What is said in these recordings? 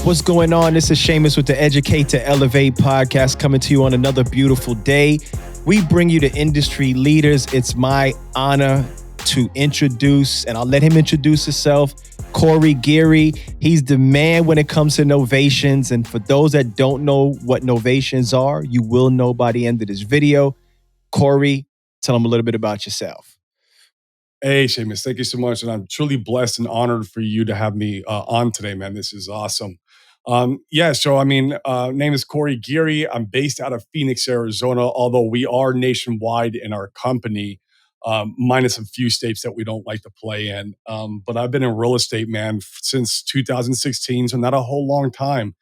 What's going on? This is Shamus with the Educate to Elevate podcast coming to you on another beautiful day. We bring you the industry leaders. It's my honor to introduce, and I'll let him introduce himself, Corey Geary. He's the man when it comes to novations. And for those that don't know what novations are, you will know by the end of this video. Corey, tell them a little bit about yourself. Hey, Shamus, thank you so much. And I'm truly blessed and honored for you to have me on today, man. This is awesome. Name is Corey Geary. I'm based out of Phoenix, Arizona, although we are nationwide in our company, minus a few states that we don't like to play in. But I've been in real estate, man, since 2016, so not a whole long time.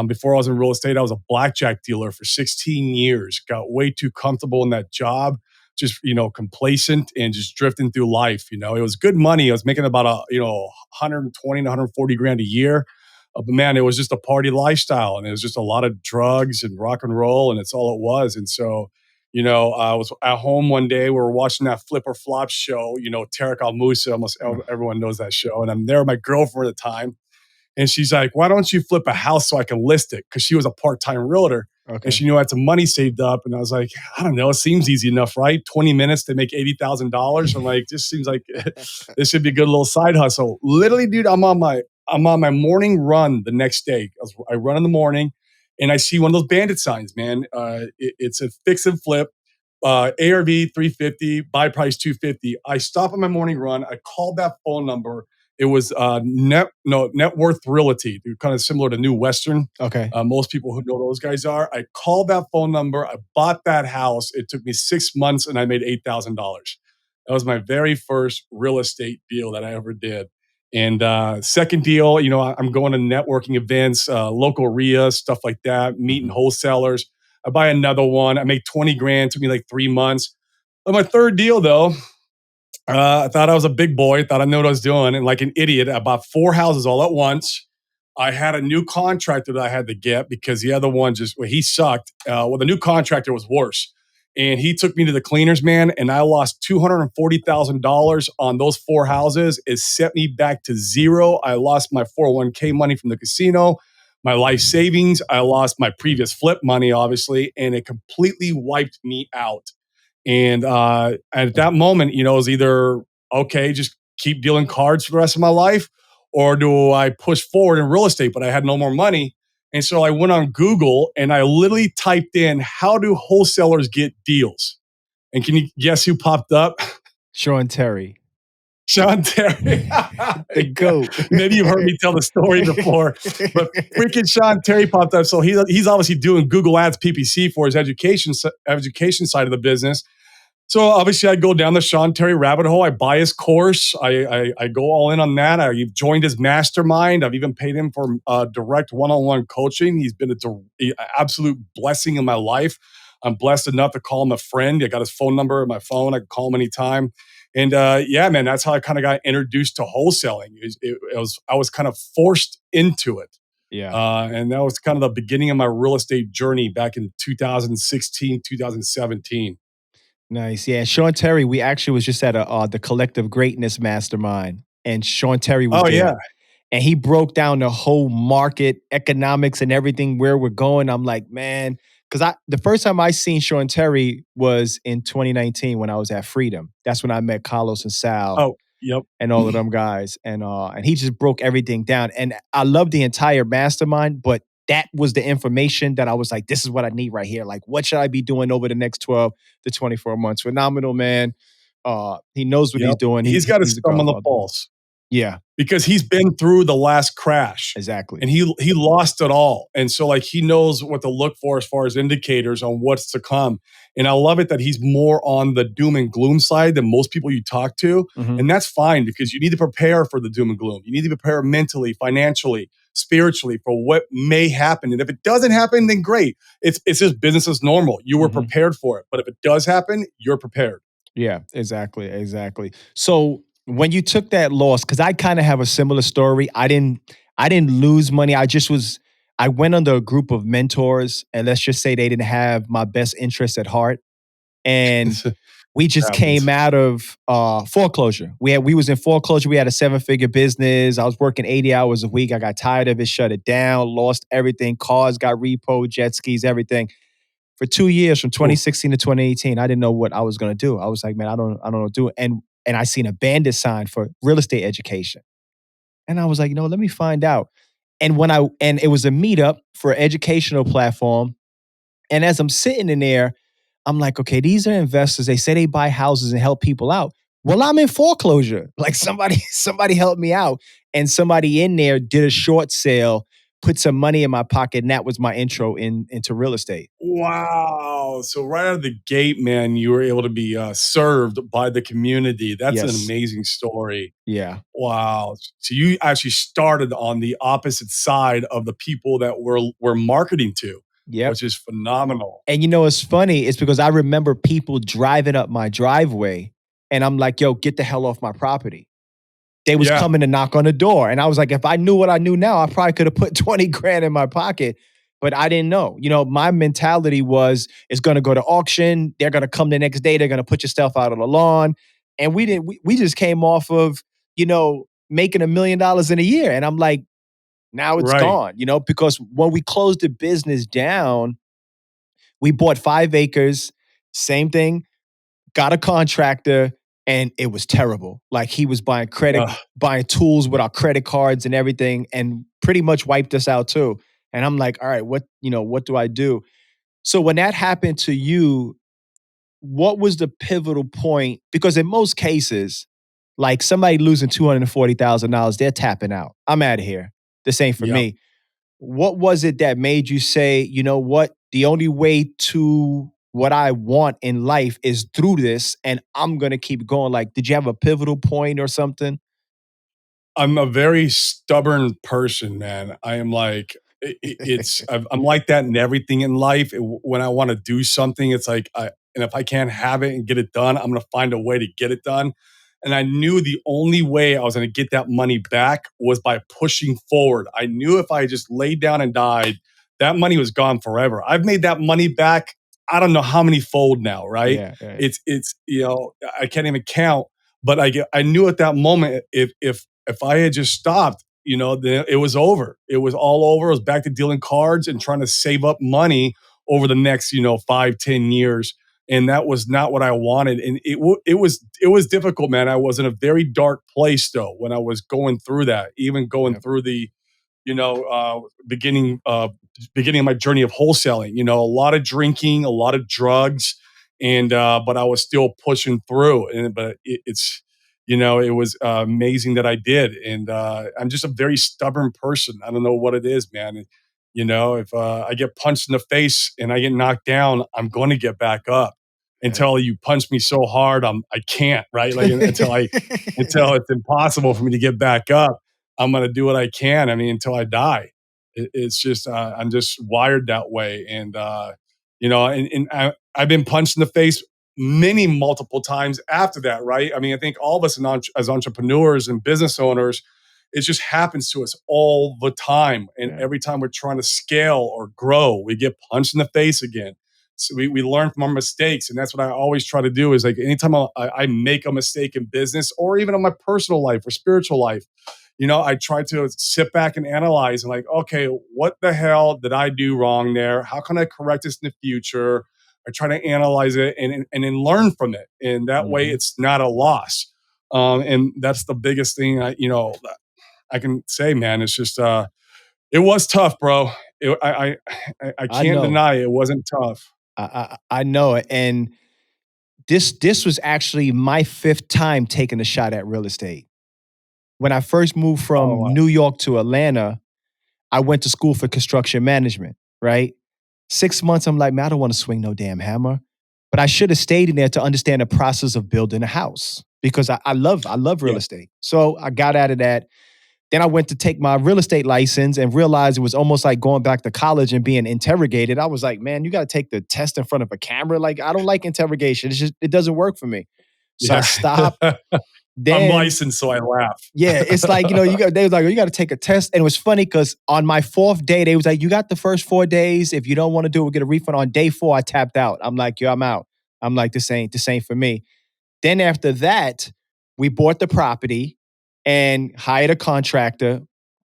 Before I was in real estate, I was a blackjack dealer for 16 years. Got way too comfortable in that job, just, complacent and just drifting through life. It was good money. I was making about 120 to 140 grand a year. But man, it was just a party lifestyle, and it was just a lot of drugs and rock and roll, and it's all it was. And so, I was at home one day. We were watching that Flip or Flop show. Tarek Al Musa. Almost everyone knows that show. And I'm there with my girlfriend at the time, and she's like, "Why don't you flip a house so I can list it?" Because she was a part-time realtor. Okay. And she knew I had some money saved up. And I was like, I don't know, it seems easy enough, right? 20 minutes to make $80,000. I'm like, this seems like this should be a good little side hustle. Literally, dude, I'm on my morning run the next day. I run in the morning and I see one of those bandit signs, man. It's a fix and flip, ARV 350, buy price 250. I stop on my morning run. I called that phone number. It was Net Worth Realty. They're kind of similar to New Western. Okay. Most people who know those guys are. I called that phone number. I bought that house. It took me 6 months and I made $8,000. That was my very first real estate deal that I ever did. And second deal, I'm going to networking events, local RIA, stuff like that, meeting wholesalers. I buy another one. I make 20 grand. It took me like 3 months. But my third deal, though, I thought I was a big boy, thought I knew what I was doing. And like an idiot, I bought 4 houses all at once. I had a new contractor that I had to get because the other one he sucked. The new contractor was worse. And he took me to the cleaners, man, and I lost $240,000 on those 4 houses. It set me back to zero. I lost my 401k money from the casino, my life savings. I lost my previous flip money, obviously, and it completely wiped me out. And at that moment, it was either, okay, just keep dealing cards for the rest of my life, or do I push forward in real estate? But I had no more money. And so I went on Google and I literally typed in, how do wholesalers get deals? And can you guess who popped up? Sean Terry. Sean Terry. The GOAT. Maybe you've heard me tell the story before, but freaking Sean Terry popped up. So he's obviously doing Google Ads PPC for his education side of the business. So obviously I go down the Sean Terry rabbit hole. I buy his course. I go all in on that. I joined his mastermind. I've even paid him for direct one-on-one coaching. He's been an absolute blessing in my life. I'm blessed enough to call him a friend. I got his phone number in my phone. I can call him anytime. And man, that's how I kind of got introduced to wholesaling. I was kind of forced into it. Yeah. And that was kind of the beginning of my real estate journey back in 2016, 2017. Nice. Yeah. Sean Terry, we actually was just at the Collective Greatness Mastermind, and Sean Terry was there. Yeah. And he broke down the whole market, economics and everything, where we're going. I'm like, man, because the first time I seen Sean Terry was in 2019 when I was at Freedom. That's when I met Carlos and Sal. Oh, yep. And all of them guys. And he just broke everything down. And I love the entire mastermind, but that was the information that I was like, this is what I need right here. Like, what should I be doing over the next 12 to 24 months? Phenomenal, man. He knows what he's doing. He's got his thumb on the pulse. Yeah. Because he's been through the last crash. Exactly. And he lost it all. And so like he knows what to look for as far as indicators on what's to come. And I love it that he's more on the doom and gloom side than most people you talk to. Mm-hmm. And that's fine, because you need to prepare for the doom and gloom. You need to prepare mentally, financially, spiritually for what may happen. And if it doesn't happen, then great. It's just business as normal. You were prepared for it. But if it does happen, you're prepared. Yeah, exactly. So when you took that loss, because I kind of have a similar story. I didn't lose money. I went under a group of mentors, and let's just say they didn't have my best interest at heart. And We just came Happens. out of foreclosure. We was in foreclosure. We had a 7-figure business. I was working 80 hours a week. I got tired of it, shut it down, lost everything. Cars got repoed, jet skis, everything. For 2 years, from Oof. 2016 to 2018, I didn't know what I was gonna do. I was like, man, I don't know what to do. And I seen a bandit sign for real estate education. And I was like, let me find out. And it was a meetup for an educational platform. And as I'm sitting in there, I'm like, okay, these are investors. They say they buy houses and help people out. Well, I'm in foreclosure. Like somebody helped me out. And somebody in there did a short sale, put some money in my pocket, and that was my intro into real estate. Wow. So right out of the gate, man, you were able to be served by the community. That's an Yes. amazing story. Yeah. Wow. So you actually started on the opposite side of the people that we're marketing to, Yep. which is phenomenal. And it's funny, it's because I remember people driving up my driveway and I'm like, yo, get the hell off my property. They was Yeah. coming to knock on the door. And I was like, if I knew what I knew now, I probably could have put 20 grand in my pocket. But I didn't know. My mentality was it's gonna go to auction. They're gonna come the next day, they're gonna put your stuff out on the lawn. And we didn't, we just came off of, making $1 million in a year. And I'm like, now it's Right. gone, because when we closed the business down, we bought 5 acres, same thing, got a contractor, and it was terrible. Like he was Ugh. buying tools with our credit cards and everything, and pretty much wiped us out too. And I'm like, all right, what do I do? So when that happened to you, what was the pivotal point? Because in most cases, like somebody losing $240,000, they're tapping out. I'm out of here. This ain't for Yeah. me. What was it that made you say, you know what? The only way to what I want in life is through this, and I'm gonna keep going. Like, did you have a pivotal point or something? I'm a very stubborn person, man. I am like I'm like that in everything in life. When I want to do something, it's like and if I can't have it and get it done, I'm gonna find a way to get it done. And I knew the only way I was gonna get that money back was by pushing forward. I knew if I just laid down and died, that money was gone forever. I've made that money back. I don't know how many fold now, right? Yeah, yeah, It's I can't even count. But I knew at that moment if I had just stopped, then it was over. It was all over. I was back to dealing cards and trying to save up money over the next, 5, 10 years. And that was not what I wanted. And it was difficult, man. I was in a very dark place though when I was going through that, even going yeah, through the you know, beginning of my journey of wholesaling. A lot of drinking, a lot of drugs, and but I was still pushing through. And but it was amazing that I did. And I'm just a very stubborn person. I don't know what it is, man. If I get punched in the face and I get knocked down, I'm going to get back up. yeah. Until you punch me so hard, I can't, right? Like until it's impossible for me to get back up. I'm going to do what I can. I mean, until I die. It's just I'm just wired that way, and I've been punched in the face many multiple times after that. Right? I mean, I think all of us as entrepreneurs and business owners, it just happens to us all the time, and Yeah, every time we're trying to scale or grow, we get punched in the face again. So we learn from our mistakes, and that's what I always try to do. Is like anytime I make a mistake in business or even in my personal life or spiritual life, I try to sit back and analyze and like, okay, what the hell did I do wrong there? How can I correct this in the future? I try to analyze it and then learn from it, and that way hmm, it's not a loss. And that's the biggest thing I can say, man. It's just it was tough, bro. I I can't know. deny it wasn't tough. I know it. And this was actually my fifth time taking a shot at real estate. When I first moved Oh, from New York to Atlanta, I went to school for construction management, right? 6 months, I'm like, man, I don't want to swing no damn hammer. But I should have stayed in there to understand the process of building a house because I love real yeah. estate. So I got out of that. Then I went to take my real estate license and realized it was almost like going back to college and being interrogated. I was like, man, you got to take the test in front of a camera. Like, I don't like interrogation. It doesn't work for me. So I Yeah. stopped. I'm Then licensed, so I laugh. yeah, it's like, they was like, oh, you got to take a test. And it was funny because on my fourth day, they was like, you got the first 4 days. If you don't want to do it, we'll get a refund. On day 4, I tapped out. I'm like, yo, I'm out. I'm like, this ain't for me. Then after that, we bought the property and hired a contractor,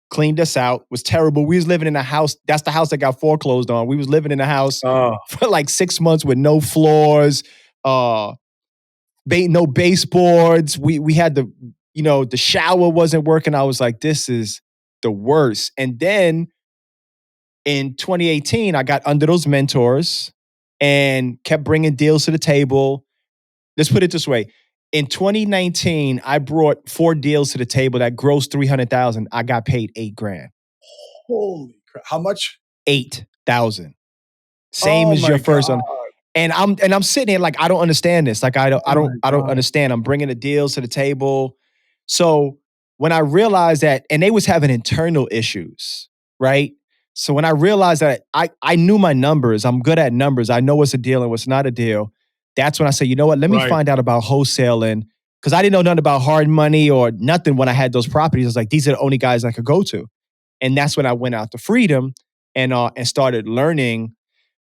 cleaned us out, was terrible. We was living in a house. That's the house that got foreclosed on. We was living in a house Oh, for like 6 months with no floors, uh, no baseboards. We had the shower wasn't working. I was like, this is the worst. And then in 2018, I got under those mentors and kept bringing deals to the table. Let's put it this way. In 2019, I brought 4 deals to the table that grossed 300,000. I got paid 8 grand. holy crap. How much? 8,000. Same Oh as your my first God. one. And I'm sitting here like I don't understand this. Like I don't I Oh don't my I don't God. understand. I'm bringing the deals to the table. So when I realized that, and they was having internal issues, right? So when I realized that I knew my numbers, I'm good at numbers. I know what's a deal and what's not a deal. That's when I said, you know what? Let me Right. find out about wholesaling because I didn't know nothing about hard money or nothing when I had those properties. I was like, these are the only guys I could go to, and that's when I went out to Freedom and started learning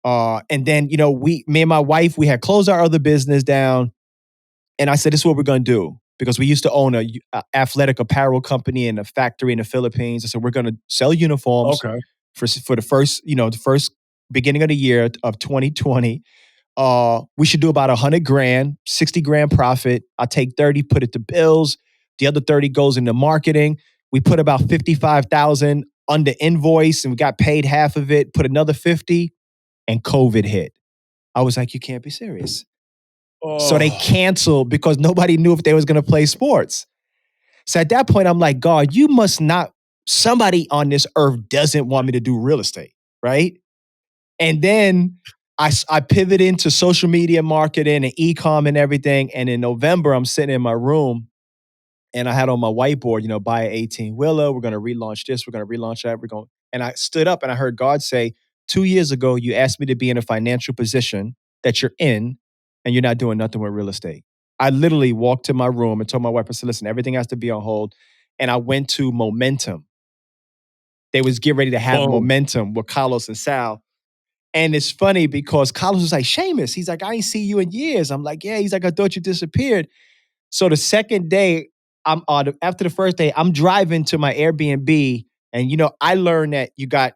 and then, me and my wife, we had closed our other business down. And I said, this is what we're going to do. Because we used to own a athletic apparel company and a factory in the Philippines. I said, we're going to sell uniforms Okay. for the first beginning of the year of 2020. We should do about 100 grand, 60 grand profit. I take 30, put it to bills. The other 30 goes into marketing. We put about 55,000 under invoice and we got paid half of it, put another 50 and COVID hit. I was like, you can't be serious. So they Oh, canceled because nobody knew if they was going to play sports. So at that point, I'm like, God, you must not, somebody on this earth doesn't want me to do real estate, right? And then I pivot into social media marketing and e-com and everything. And in November, I'm sitting in my room and I had on my whiteboard, buy an 18 wheeler. We're going to relaunch this. We're going to relaunch that. And I stood up and I heard God say, 2 years ago, you asked me to be in a financial position that you're in and you're not doing nothing with real estate. I literally walked to my room and told my wife, I said, listen, everything has to be on hold. And I went to Momentum. They was getting ready to have boom. Momentum with Carlos and Sal. And it's funny because Carlos was like, Shamus, he's like, I ain't see you in years. I'm like, yeah. He's like, I thought you disappeared. So the second day, after the first day, I'm driving to my Airbnb, and I learned that you got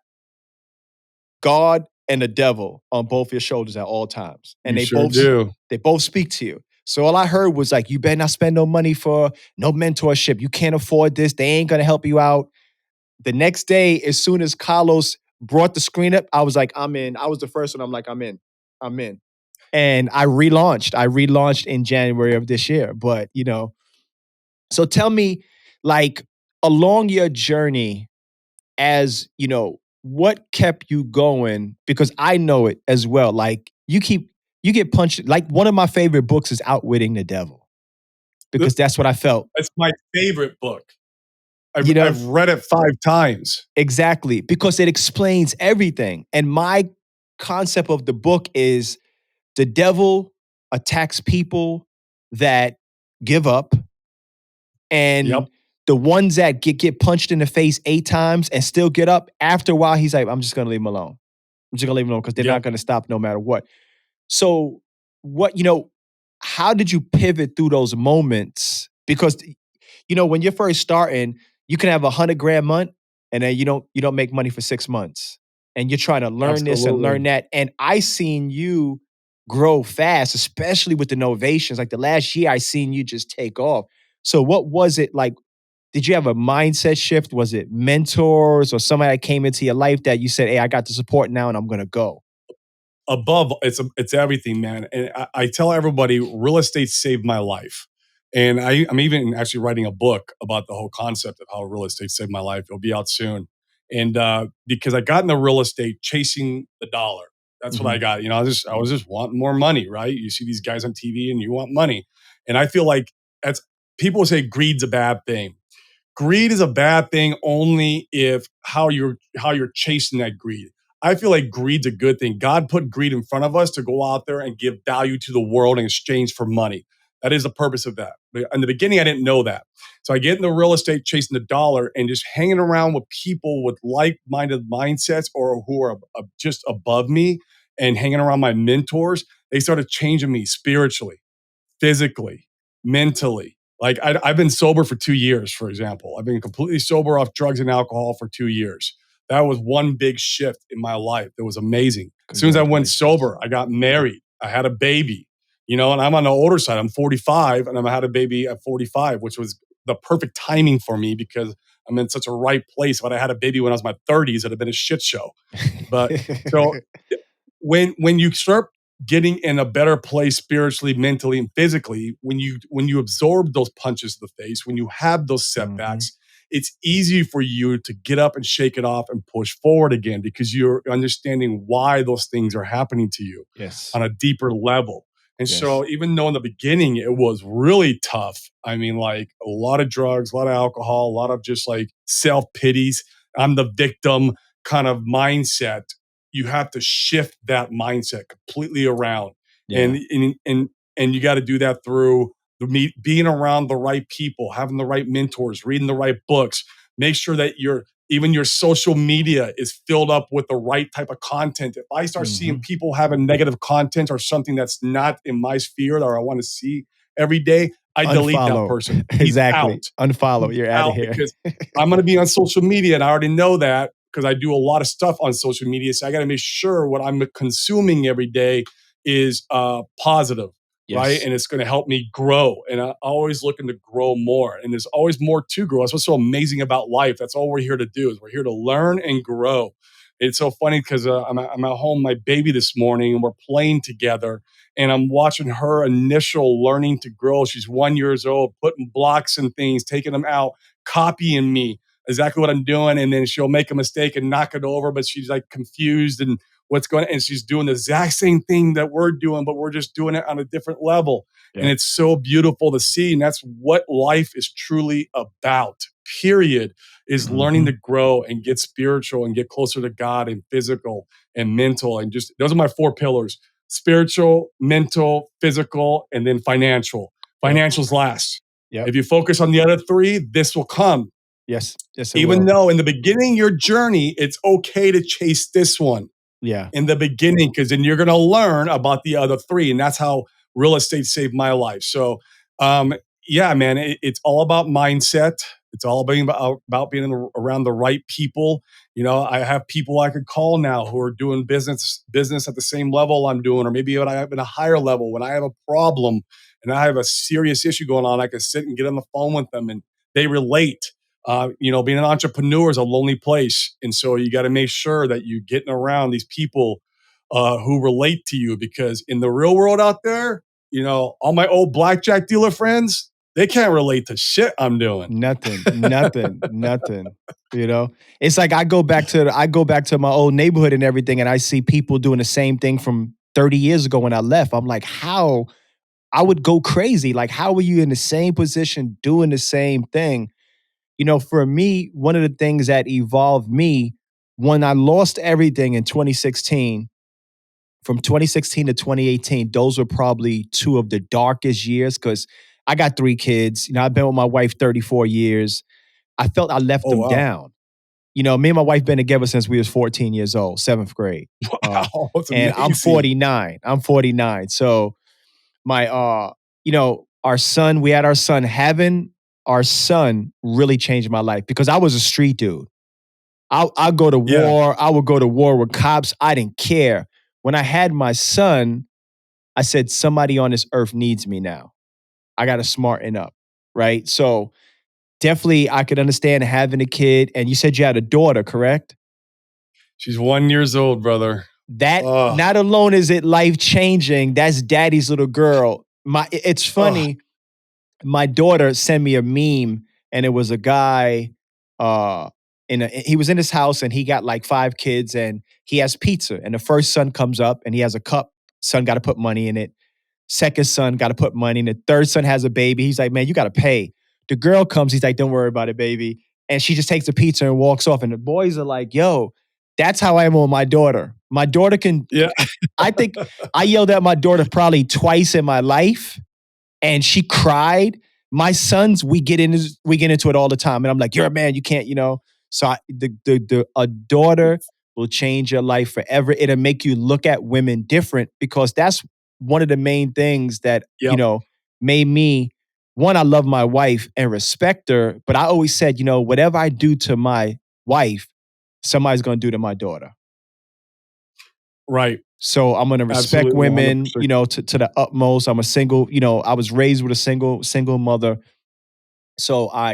God and the devil on both your shoulders at all times, and You sure do. they both speak to you. So all I heard was like, you better not spend no money for no mentorship. You can't afford this. They ain't gonna help you out. The next day, as soon as Carlos brought the screen up, I was like, I'm in. I was the first one. I'm like, I'm in. I'm in. And I relaunched. I relaunched in January of this year. But so tell me, like, along your journey, as what kept you going? Because I know it as well. Like you get punched. Like one of my favorite books is Outwitting the Devil Th- because that's what I felt. That's my favorite book. I've, You know I've read it 5 times. exactly because it explains everything. And my concept of the book is the devil attacks people that give up, and Yep. the ones that get punched in the face 8 times and still get up, after a while, he's like, I'm just gonna leave them alone. I'm just gonna leave them alone because they're not Yep. gonna stop no matter what. So what, how did you pivot through those moments? Because when you're first starting, you can have 100 grand month and then you don't make money for 6 months. And you're trying to learn this and learn Absolutely. that. And I seen you grow fast, especially with the novations. Like the last year, I seen you just take off. So what was it like? Did you have a mindset shift? Was it mentors or somebody that came into your life that you said, hey, I got the support now and I'm gonna go? Above, it's everything, man. And I tell everybody, real estate saved my life. And I'm even actually writing a book about the whole concept of how real estate saved my life. It'll be out soon. And because I got into real estate chasing the dollar. That's what I Mhm. got. I was just wanting more money, right? You see these guys on TV and you want money. And I feel like that's people say greed's a bad thing. Greed is a bad thing only if how you're chasing that greed. I feel like greed's a good thing. God put greed in front of us to go out there and give value to the world in exchange for money. That is the purpose of that. But in the beginning, I didn't know that. So I get into real estate chasing the dollar and just hanging around with people with like-minded mindsets or who are just above me and hanging around my mentors. they started changing me spiritually, physically, mentally. Like I've been sober for 2 years, for example. I've been completely sober off drugs and alcohol for 2 years. That was one big shift in my life. That was amazing. As soon as I went Congratulations. sober, I got married. I had a baby, and I'm on the older side. I'm 45 and I had a baby at 45, which was the perfect timing for me because I'm in such a right place. But I had a baby when I was in my 30s, it'd have been a shit show. But so when you start getting in a better place spiritually, mentally, and physically, when you absorb those punches to the face, when you have those Mhm. setbacks, it's easy for you to get up and shake it off and push forward again because you're understanding why those things are happening to you Yes. on a deeper level. And Yes. so, even though in the beginning it was really tough, I mean, like a lot of drugs, a lot of alcohol, a lot of just like self pities, I'm the victim kind of mindset, you have to shift that mindset completely around. Yeah. And you got to do that through being around the right people, having the right mentors, reading the right books. Make sure that even your social media is filled up with the right type of content. If I start seeing Mhm. people having negative content or something that's not in my sphere that I want to see every day, I delete that Unfollow. person. He's Exactly. out. Unfollow. He's You're out of out here. because I'm going to be on social media and I already know that because I do a lot of stuff on social media. So I got to make sure what I'm consuming every day is positive, right? Yes. And it's going to help me grow. And I'm always looking to grow more. And there's always more to grow. That's what's so amazing about life. That's all we're here to do is we're here to learn and grow. It's so funny because I'm at home, my baby this morning, and we're playing together. And I'm watching her initial learning to grow. She's 1 year old, putting blocks and things, taking them out, copying me exactly what I'm doing. And then she'll make a mistake and knock it over, but she's like confused and what's going on. And she's doing the exact same thing that we're doing, but we're just doing it on a different level. And Yep. it's so beautiful to see. And that's what life is truly about, period, is learning to Mhm. grow and get spiritual and get closer to God and physical and mental. And just those are my 4 pillars: spiritual, mental, physical, and then financial. Yep. Financials last. Yep. If you focus on the other three, this will come. Yes. Yes, it Even will. though in the beginning, your journey, it's okay to chase this one Yeah. in the beginning because then you're going to learn about the other three. And that's how real estate saved my life. So, um, yeah, man, it's all about mindset. It's all about being around the right people. I have people I could call now who are doing business at the same level I'm doing, or maybe when I have in a higher level. When I have a problem and I have a serious issue going on, I can sit and get on the phone with them, and they relate. Being an entrepreneur is a lonely place. And so you got to make sure that you're getting around these people who relate to you because in the real world out there, all my old blackjack dealer friends, they can't relate to shit I'm doing. Nothing. Nothing. Nothing. You know? It's like I go back to my old neighborhood and everything, and I see people doing the same thing from 30 years ago when I left. I'm like, how I would go crazy. Like, how are you in the same position doing the same thing? For me, one of the things that evolved me when I lost everything in 2016, from 2016 to 2018, those were probably two of the darkest years because I got 3 kids. I've been with my wife 34 years. I felt I left Oh, them wow. down. Me and my wife been together since we was 14 years old, seventh grade. Uh, Wow. That's and I'm amazing. 49. I'm 49. So my our son, we had our son. Having our son really changed my life because I was a street dude. I'll go to Yeah. war. I would go to war with cops. I didn't care. When I had my son, I said, somebody on this earth needs me now. I got to smarten up. Right. So definitely I could understand having a kid. And you said you had a daughter, correct? She's 1 year old, brother. That Oh, not alone is it life changing, that's daddy's little girl. It's oh, funny. My daughter sent me a meme, and it was a guy uh he was in his house and he got like 5 kids and he has pizza, and the first son comes up and he has a cup. Son got to put money in it. Second son got to put money in it. Third son has a baby. He's like, man, you got to pay. The girl comes. He's like, don't worry about it, baby. And she just takes the pizza and walks off. And the boys are like, yo, that's how I am with my daughter. My daughter can, yeah. I think I yelled at my daughter probably twice in my life and she cried. My sons, we get into it all the time. And I'm like, you're a man, you can't. So a daughter will change your life forever. It'll make you look at women different because that's one of the main things that, Yep. made me, one, I love my wife and respect her, but I always said, whatever I do to my wife, somebody's going to do to my daughter. Right. So I'm gonna respect Absolutely. women, 100%. to the utmost. I'm a single, I was raised with a single mother. So I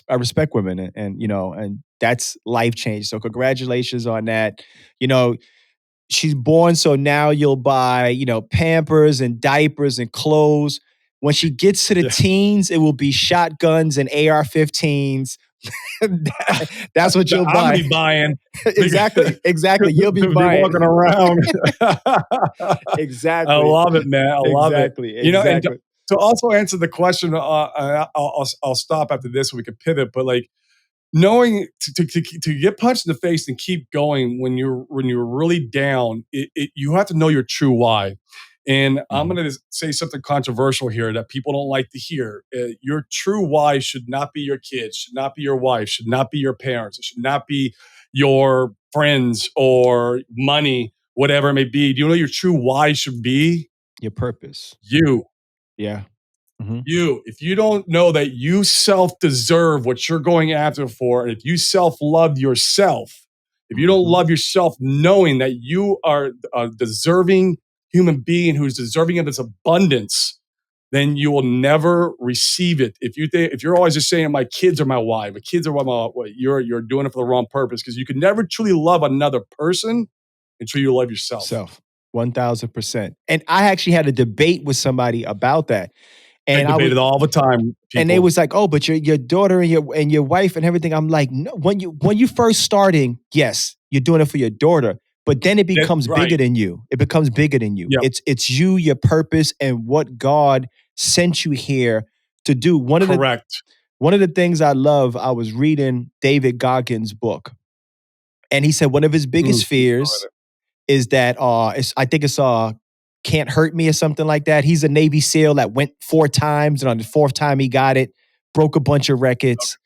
respect women, and that's life change. So congratulations on that. You know, she's born, so now you'll buy, Pampers and diapers and clothes. When she gets to the Yeah. teens, it will be shotguns and AR-15s. That's what you'll I'm gonna buy. be buying. Exactly. You'll be To be buying. walking around. I Exactly. love it, man. I love it. And Exactly. to also answer the question, I'll stop after this so we can pivot. But like knowing to get punched in the face and keep going when you're really down, you have to know your true why. And I'm Mhm. going to say something controversial here that people don't like to hear. Your true why should not be your kids, should not be your wife, should not be your parents, it should not be your friends or money, whatever it may be. Do you know your true why should be? Your purpose. You. Yeah. Mhm. If you don't know that you self deserve what you're going after for, and if you self love yourself, if you don't Mhm. love yourself, knowing that you are a deserving human being who's deserving of this abundance, then you will never receive it. If you're always just saying my kids are my why, my kids are you're doing it for the wrong purpose because you can never truly love another person until you love yourself. Self. 1000%. And I actually had a debate with somebody about that. I And I debate was it all the time, and they people. was like, "Oh, but your daughter and your wife and everything." I'm like, "No, when you first starting, yes, you're doing it for your daughter, but then it becomes Right. bigger than you. It becomes bigger than you. Yep. It's you, your purpose, and what God sent you here to do." Correct. One of the things I love, I was reading David Goggins' book, and he said one of his Mm, biggest fears is that I think it's can't hurt me or something like that. He's a Navy SEAL that went 4 times, and on the fourth time he got it, broke a bunch of records.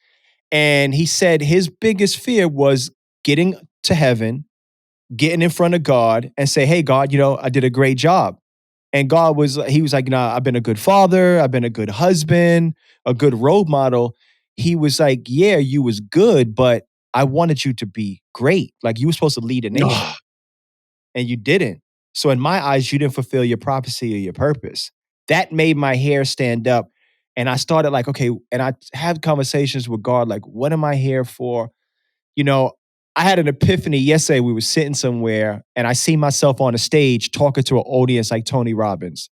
And he said his biggest fear was getting to heaven, getting in front of God and say, "Hey God, I did a great job." And he was like, "Nah, I've been a good father, I've been a good husband, a good role model." He was like, "Yeah, you was good, but I wanted you to be great. Like you were supposed to lead a Ugh, nation and you didn't. So in my eyes, you didn't fulfill your prophecy or your purpose." That made my hair stand up. And I started like, okay, and I had conversations with God, like, what am I here for? You know, I had an epiphany yesterday. We were sitting somewhere and I see myself on a stage talking to an audience like Tony Robbins.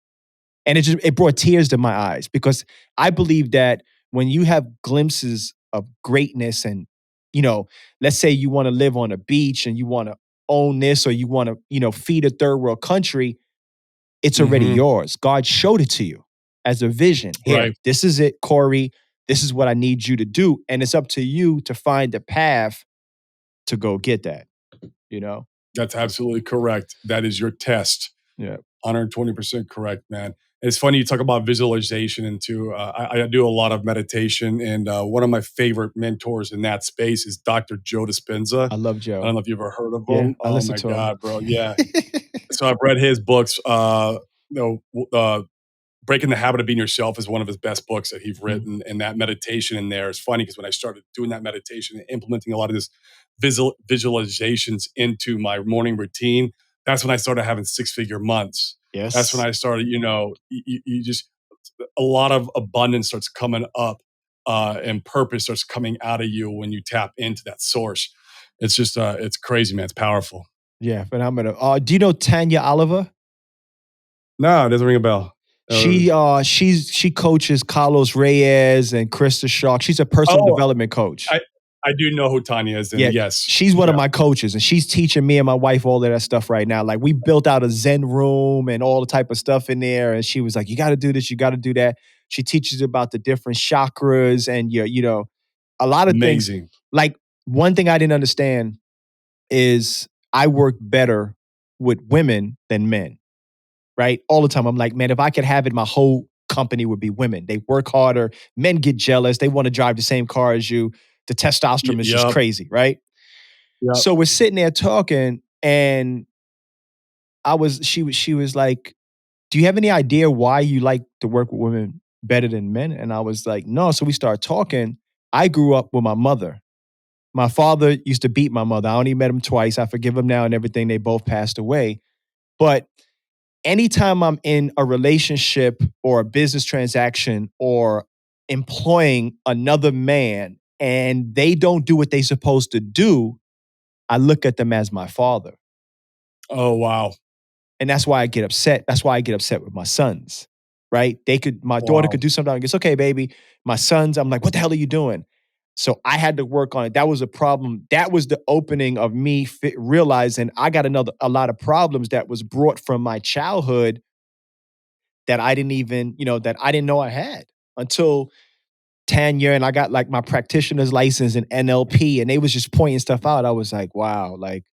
And it brought tears to my eyes because I believe that when you have glimpses of greatness and, you know, let's say you want to live on a beach and you want to own this or you want to, feed a third world country, it's already mhm, yours. God showed it to you as a vision. Here, right. this is it, Corey. This is what I need you to do. And it's up to you to find the path to go get that, you know? That's absolutely correct. That is your test. Yeah. 120% correct, man. It's funny you talk about visualization and too. I do a lot of meditation, and one of my favorite mentors in that space is Dr. Joe Dispenza. I love I don't Joe. know if you've ever heard of Yeah. him. I Oh listen my to him. god, bro! Yeah. So I've read his books. Breaking the Habit of Being Yourself is one of his best books that he's Mhm. written. And that meditation in there is funny because when I started doing that meditation and implementing a lot of this visualizations into my morning routine, that's when I started having 6-figure months. That's when Yes. I started, you just, a lot of abundance starts coming up and purpose starts coming out of you when you tap into that source. It's just, it's crazy, man. It's powerful. Yeah, phenomenal. Do you know Tanya Oliver? No, it doesn't ring a bell. She coaches Carlos Reyes and Krista Shark. She's a personal Oh, development coach. I, I do know who Tanya is, and Yeah, yes. she's one of Yeah. my coaches, and she's teaching me and my wife all of that stuff right now. Like we built out a Zen room and all the type of stuff in there. And she was like, "You got to do this, you got to do that." She teaches about the different chakras and a lot of things. Amazing. Like one thing I didn't understand is I work better with women than men, right? All the time. I'm like, man, if I could have it, my whole company would be women. They work harder. Men get jealous. They want to drive the same car as you. The testosterone is just Yup. crazy, right? Yup. So we're sitting there talking, and she was like, do you have any idea why you like to work with women better than men? And I was like, no. So we started talking. I grew up with my mother. My father used to beat my mother. I only met him twice. I forgive him now and everything. They both passed away. But anytime I'm in a relationship or a business transaction or employing another man and they don't do what they're supposed to do, I look at them as my father. Oh, wow. And that's why I get upset. That's why I get upset with my sons, right? My daughter could Wow. do something. I guess, okay, baby. My sons, I'm like, what the hell are you doing? So I had to work on it. That was a problem. That was the opening of me realizing I got a lot of problems that was brought from my childhood that I didn't even, that I didn't know I had until tenure, and I got like my practitioner's license in NLP, and they was just pointing stuff out. I was like, wow, like,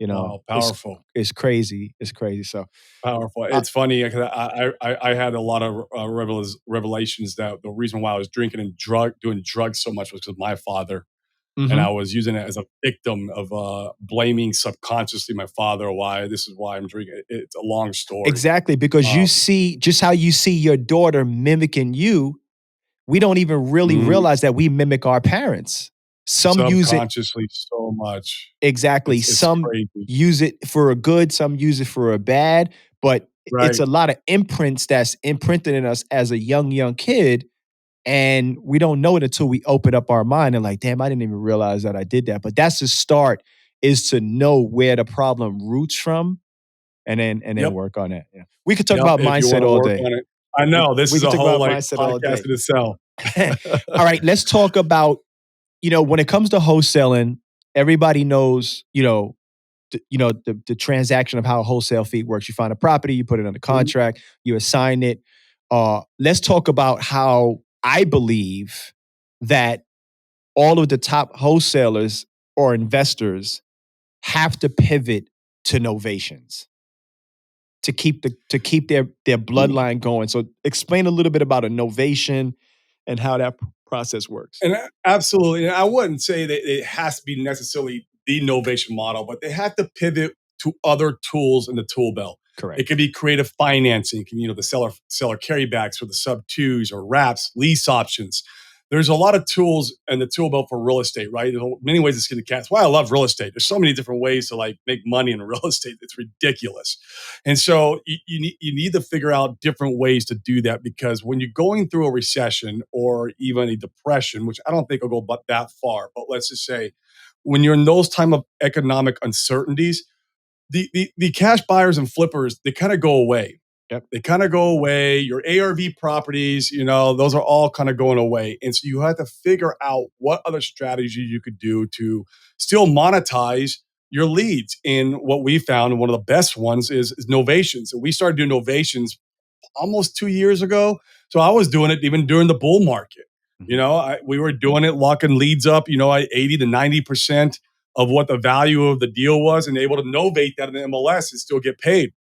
Wow. it's Powerful. it's crazy. It's crazy. So Powerful. uh, It's funny. 'Cause I had a lot of revelations that the reason why I was drinking and doing drugs so much was because my father, and I mhm. was using it as a victim of blaming subconsciously my father. Why this is why I'm drinking. It's a long story. Exactly, because you Um, see just how you see your daughter mimicking you, we don't even really mm, realize that we mimic our parents. Some use it subconsciously so much. exactly. It's Some crazy. use it for a good, some use it for a bad, but it's Right. a lot of imprints that's imprinted in us as a young kid. And we don't know it until we open up our mind and like, damn, I didn't even realize that I did that. But that's the start is to know where the problem roots from and then Yep. work on it. Yeah. We could talk Yep. about If you mindset want to all work day. on it, I We know this we is could a talk whole about like mindset all podcast day. in itself. All right, let's talk about, when it comes to wholesaling, everybody knows, the transaction of how a wholesale fee works. You find a property, you put it under Mhm. contract, you assign it. Let's talk about how I believe that all of the top wholesalers or investors have to pivot to novations to keep their bloodline going. So explain a little bit about a novation and how that process works. And absolutely, and I wouldn't say that it has to be necessarily the novation model, but they have to pivot to other tools in the tool belt. It could Correct. be creative financing, the seller carrybacks or the sub twos or wraps, lease options. There's a lot of tools in the tool belt for real estate, right? There's many ways to skin the cat. That's why I love real estate. There's so many different ways to like make money in real estate. It's ridiculous. And so you need to figure out different ways to do that because when you're going through a recession or even a depression, which I don't think will go but that far, but let's just say when you're in those time of economic uncertainties, the cash buyers and flippers, they kind of go away. Yep. They kind of go away. Your ARV properties, those are all kind of going away. And so you have to figure out what other strategy you could do to still monetize your leads. And what we found, and one of the best ones is novations. And we started doing novations almost 2 years ago. So I was doing it even during the bull market. Mhm. We were doing it, locking leads up, at 80 to 90% of what the value of the deal was and able to novate that in the MLS and still get paid.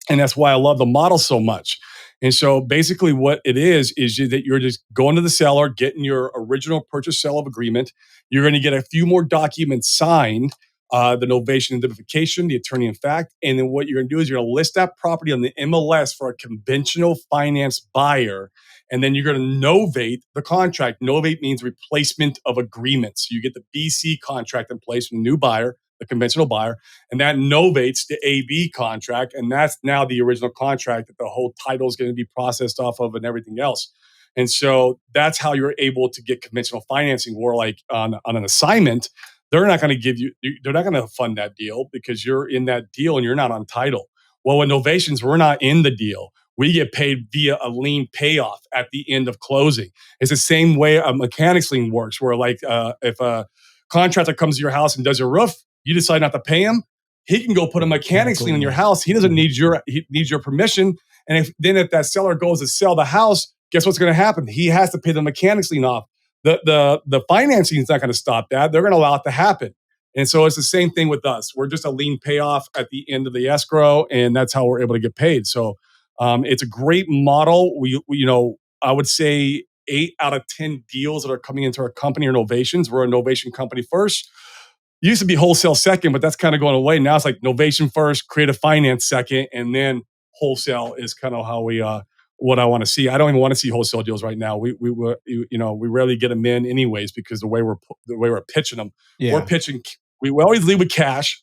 And that's why I love the model so much. And so basically what it is that you're just going to the seller, getting your original purchase sale of agreement. You're going to get a few more documents signed, the novation identification, the attorney in fact. And then what you're going to do is you're going to list that property on the MLS for a conventional finance buyer. And then you're going to novate the contract. Novate means replacement of agreements. You get the BC contract in place from the new buyer, the conventional buyer, and that novates the AB contract, and that's now the original contract that the whole title is going to be processed off of and everything else. And so that's how you're able to get conventional financing. Where like on an assignment, they're not going to they're not going to fund that deal because you're in that deal and you're not on title. Well, with novations, we're not in the deal. We get paid via a lien payoff at the end of closing. It's the same way a mechanics lien works, where like if a contractor comes to your house and does your roof, you decide not to pay him, he can go put a mechanics lien on your house. He doesn't need he needs your permission. And if that seller goes to sell the house, guess what's going to happen? He has to pay the mechanics lien off. The financing is not going to stop that. They're going to allow it to happen. And so it's the same thing with us. We're just a lien payoff at the end of the escrow, and that's how we're able to get paid. So it's a great model. I would say 8 out of 10 deals that are coming into our company are novations. We're a novation company first. used to be wholesale second, but that's kind of going away. Now it's like novation first, creative finance second, and then wholesale is kind of how we what I want to see. I don't even want to see wholesale deals right now. We rarely get them in anyways because the way we're pitching them. We're Yeah. pitching. We always lead with cash.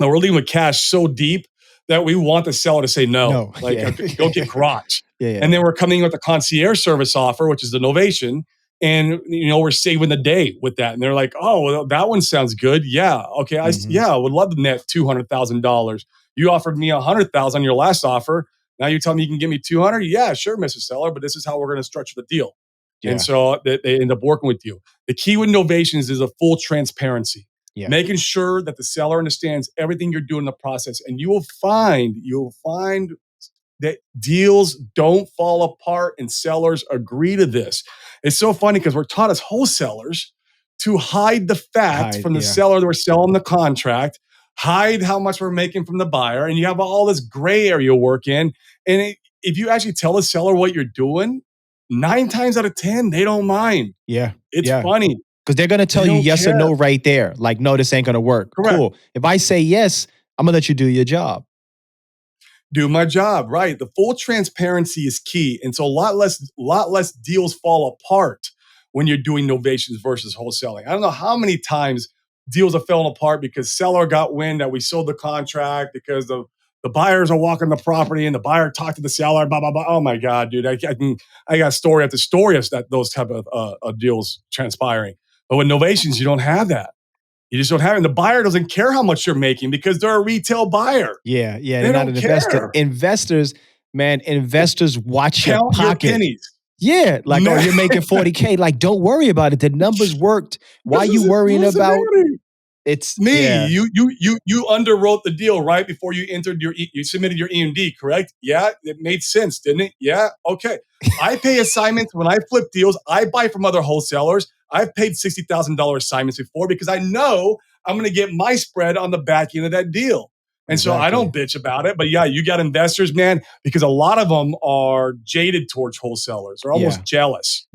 Now we're leading with cash so deep that we want the seller to say no. No. Like, Yeah. okay, go get garage. Yeah. And then we're coming in with the concierge service offer, which is the novation. And we're saving the day with that. And they're like, "Oh, well, that one sounds good. Yeah, okay, Mhm. I would love to net $200,000. You offered me $100,000 on your last offer. Now you tell me you can give me 200. Yeah, sure, Mr. Seller, but this is how we're going to structure the deal." And Yeah. so they end up working with you. The key with novations is a full transparency, Yeah. making sure that the seller understands everything you're doing in the process. And you'll find that deals don't fall apart and sellers agree to this. It's so funny because we're taught as wholesalers to hide the fact from the Yeah. seller that we're selling the contract, hide how much we're making from the buyer, and you have all this gray area work in. And if you actually tell the seller what you're doing, 9 times out of 10, they don't mind. Yeah. It's Yeah. funny. Because they're gonna They tell you don't yes or care. no right there. Like, no, this ain't gonna work. Correct. Cool. If I say yes, I'm gonna let you do your job. Do my job, right? The full transparency is key. And so a lot less deals fall apart when you're doing novations versus wholesaling. I don't know how many times deals are falling apart because seller got wind that we sold the contract because the buyers are walking the property and the buyer talked to the seller, blah, blah, blah. Oh my God, dude. I got story after story of that, those type of deals transpiring. But with novations, you don't have that. You just don't have it. And the buyer doesn't care how much you're making because they're a retail buyer. Yeah. Yeah. They They're not don't an investor. care. Investors, man, investors watch your Count your pocket. pennies. Yeah. Like, oh, you're making 40K. Like, don't worry about it. The numbers worked. Why you worrying about it's Me, yeah. you underwrote the deal right before you entered you submitted your EMD, correct? Yeah, it made sense, didn't it? Yeah, okay. I pay assignments when I flip deals. I buy from other wholesalers. I've paid $60,000 assignments before because I know I'm going to get my spread on the back end of that deal. And so I Exactly. don't bitch about it. But yeah, you got investors, man, because a lot of them are jaded towards wholesalers. They're almost Yeah. jealous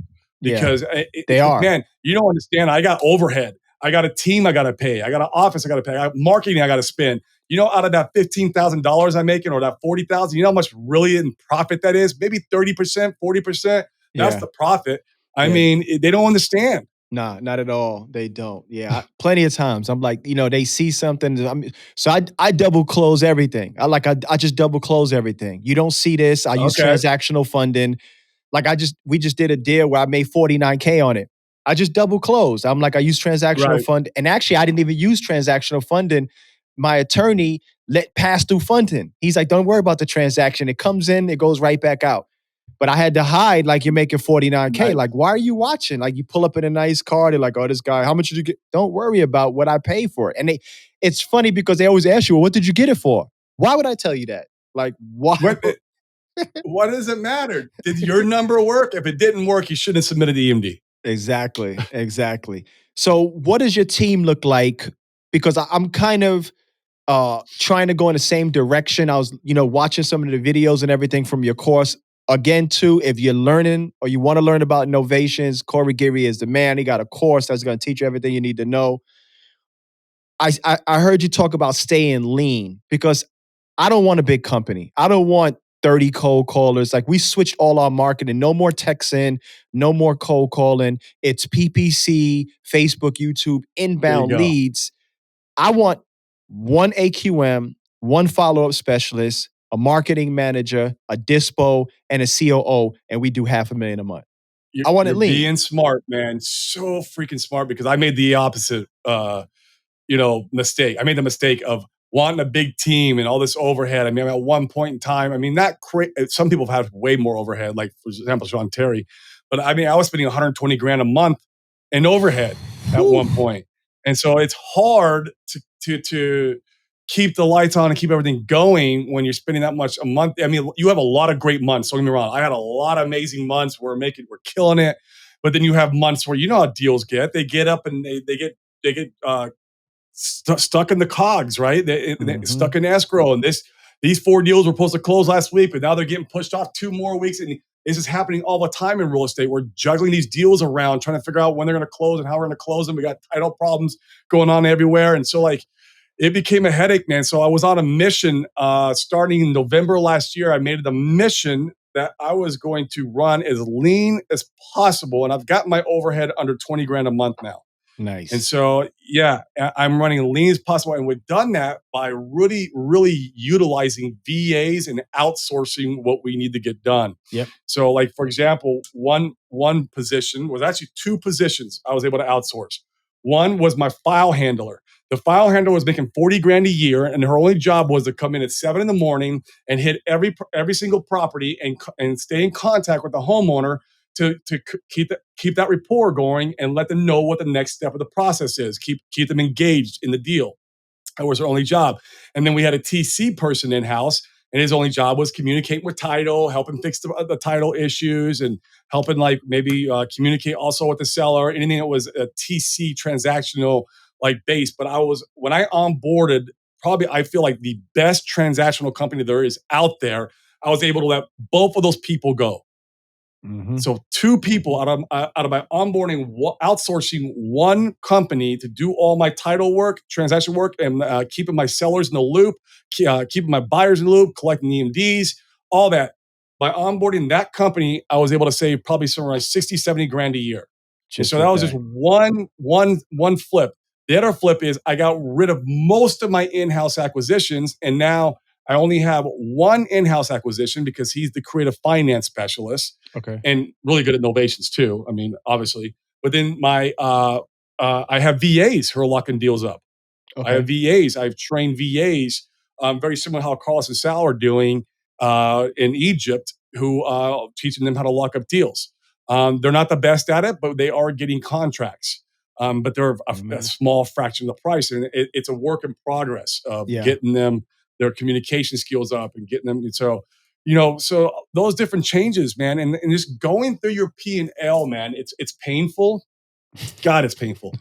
Yeah. because, They are. man, you don't understand. I got overhead. I got a team I got to pay. I got an office I got to pay. I got marketing I got to spend. Out of that $15,000 I'm making or that $40,000, you know how much really in profit that is? Maybe 30%, 40%. That's Yeah. the profit. I Yeah. mean, they don't understand. Nah, not at all. They don't. Yeah, plenty of times. I'm like, they see something. So I double close everything. I just double close everything. You don't see this. I use Okay. transactional funding. Like we just did a deal where I made 49K on it. I just double closed. I'm like, I use transactional Right. fund. And actually, I didn't even use transactional funding. My attorney let pass through funding. He's like, don't worry about the transaction. It comes in, it goes right back out. But I had to hide like you're making 49K. Nice. Like, why are you watching? Like you pull up in a nice car, they're like, oh, this guy, how much did you get? Don't worry about what I pay for it. And it's funny because they always ask you, well, what did you get it for? Why would I tell you that? Like, why? What does it matter? Did your number work? If it didn't work, you shouldn't have submitted the EMD. Exactly. Exactly. So what does your team look like? Because I'm kind of trying to go in the same direction. I was, watching some of the videos and everything from your course. Again, too, if you're learning or you want to learn about novations, Corey Geary is the man. He got a course that's going to teach you everything you need to know. I heard you talk about staying lean because I don't want a big company. I don't want 30 cold callers. Like we switched all our marketing. No more texting, no more cold calling. It's PPC, Facebook, YouTube, There you inbound go. leads. I want one AQM, one follow-up specialist, a marketing manager, a dispo, and a COO, and we do $500,000 a month. I want it You're lean. being smart, man. So freaking smart because I made the opposite mistake. I made the mistake of wanting a big team and all this overhead. I mean, at one point in time, some people have way more overhead, like for example, Sean Terry. But I mean, I was spending 120 grand a month in overhead at one point. And so it's hard to keep the lights on and keep everything going when you're spending that much a month. I mean, you have a lot of great months. Don't get me wrong. I had a lot of amazing months where we're killing it. But then you have months where you know how deals get. They get up and they get stuck in the cogs, right? They stuck in escrow. And these 4 deals were supposed to close last week, but now they're getting pushed off 2 more weeks. And This is happening all the time in real estate. We're juggling these deals around, trying to figure out when they're going to close and how we're going to close them. We got title problems going on everywhere. And so like, it became a headache, man. So I was on a mission starting in November last year. I made it a mission that I was going to run as lean as possible. And I've got my overhead under 20 grand a month now. And Nice. so, yeah, I'm running lean as possible. And we've done that by really, really utilizing VAs and outsourcing what we need to get done. Yep. So, like, for example, one position was actually two positions I was able to outsource. One was my file handler. The file handler was making 40 grand a year, and her only job was to come in at 7 in the morning and hit every single property and stay in contact with the homeowner to keep that rapport going and let them know what the next step of the process is. Keep them engaged in the deal. That was her only job. And then we had a TC person in house, and his only job was communicating with title, helping fix the title issues, and helping like maybe communicate also with the seller. Anything that was a TC transactional like base. But when I onboarded, probably I feel like the best transactional company there is out there. I was able to let both of those people go. Mm-hmm. So two people out of my onboarding, outsourcing one company to do all my title work, transaction work, and keeping my sellers in the loop, keeping my buyers in the loop, collecting EMDs, all that. By onboarding that company, I was able to save probably somewhere like 60, 70 grand a year. And Just so that with was that. just one flip. The other flip is I got rid of most of my in-house acquisitions, and now I only have one in-house acquisition because he's the creative finance specialist. Okay. And really good at novations too. I mean, obviously. But then I have VAs who are locking deals up. I have Okay. VAs. I've trained VAs, very similar to how Carlos and Sal are doing in Egypt, who teaching them how to lock up deals. They're not the best at it, but they are getting contracts. But they're a small fraction of the price, and it's a work in progress of getting them their communication skills up and getting them. So so those different changes, man, and just going through your P&L, man, it's painful. God, it's painful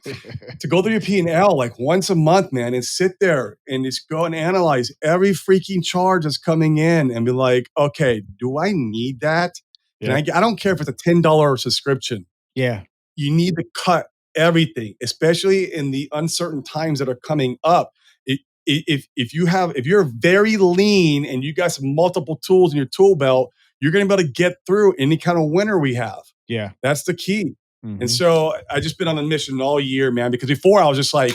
to go through your P&L like once a month, man, and sit there and just go and analyze every freaking charge that's coming in and be like, okay, do I need that? I don't care if it's a $10 subscription. Yeah. You need to cut everything, especially in the uncertain times that are coming up. If you're very lean and you got some multiple tools in your tool belt, you're going to be able to get through any kind of winter we have. Yeah. That's the key. And so I just been on a mission all year, man, because before I was just like,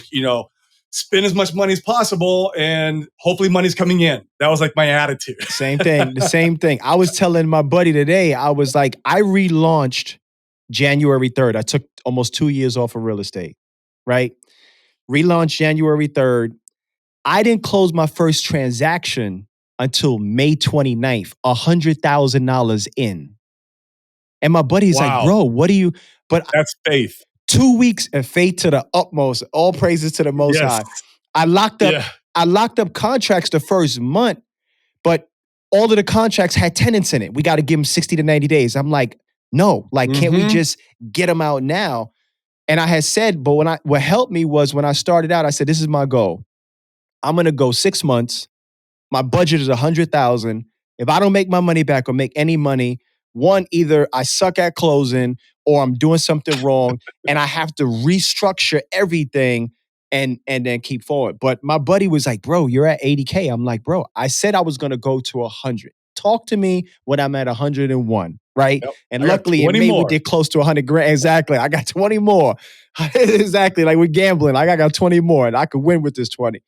spend as much money as possible and hopefully money's coming in. That was like my attitude. Same thing. The same thing. I was telling my buddy today, I was like, I relaunched January 3rd. I took almost 2 years off of real estate, right? Relaunched January 3rd. I didn't close my first transaction until May 29th, $100,000 in. And my buddy's like, bro, what do you, but that's faith. 2 weeks of faith to the utmost, all praises to the Most High. I locked up contracts the first month, but all of the contracts had tenants in it. We got to give them 60 to 90 days. I'm like, no, like, can't we just get them out now? And I had said, but what helped me was when I started out, I said, this is my goal. I'm going to go 6 months. My budget is 100,000. If I don't make my money back or make any money, one, either I suck at closing or I'm doing something wrong and I have to restructure everything and then keep forward. But my buddy was like, bro, you're at 80K. I'm like, bro, I said I was going to go to 100. Talk to me when I'm at 101, right? Yep. And luckily in May we did close to 100 grand. Exactly. I got 20 more. Exactly. Like we're gambling. Like I got 20 more and I could win with this 20.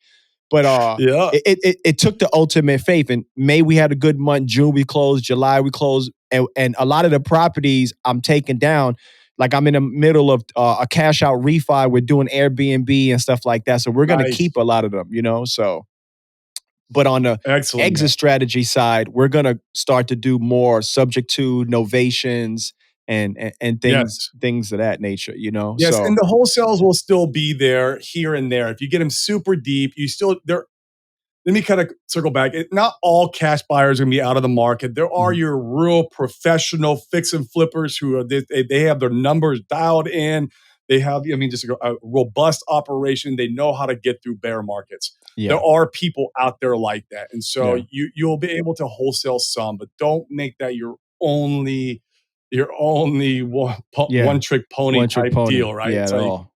But it took the ultimate faith. In May, we had a good month. June, we closed. July, we closed. And a lot of the properties I'm taking down, like I'm in the middle of a cash out refi. We're doing Airbnb and stuff like that. So we're going to keep a lot of them, So, but on the exit strategy side, we're going to start to do more subject to novations and things of that nature, Yes, So, and the wholesales will still be there here and there. If you get them super deep, let me kind of circle back. Not all cash buyers are going to be out of the market. There are your real professional fix and flippers who are they have their numbers dialed in. They have, just a robust operation. They know how to get through bear markets. Yeah. There are people out there like that, and so you'll be able to wholesale some, but don't make that your only Yeah. one trick pony One trick type pony. deal, right? Yeah, It's at like, all.